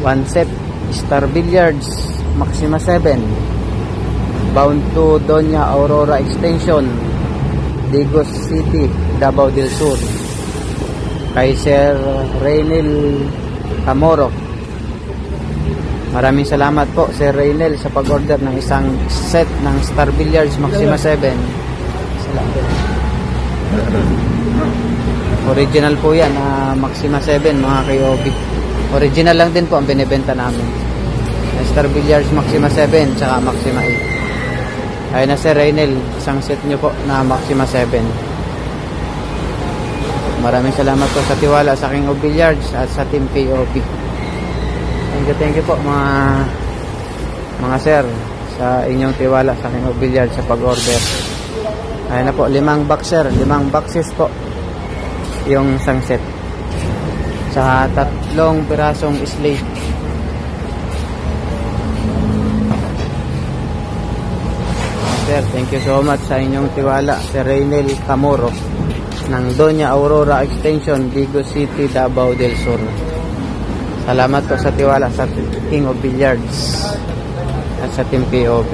1 set Star Billiards Maxima 7 bound to Doña Aurora Extension, Digos City, Davao del Sur, kay Sir Reynel Camoro. Maraming salamat po Sir Reynel sa pag-order ng isang set ng Star Billiards Maxima 7. Salamat. Original po yan, Maxima 7 mga KOB. Original lang din po ang binibenta namin. Star Billiards Maxima 7 tsaka Maxima 8. Ayun na Sir Reynel, isang set nyo po na Maxima 7. Maraming salamat po sa tiwala sa King of Billiards at sa Team KOB. Thank you po mga sir sa inyong tiwala sa King of Billiards sa pag-order. Ayun na po, 5 boxer, 5 boxes po yung isang set, sa 3 pirasong slate. Sir, thank you so much sa inyong tiwala, Sir Reynel Camoro ng Doña Aurora Extension, Digos City, Davao del Sur. Salamat po sa tiwala sa King of Billiards at sa Team KOB.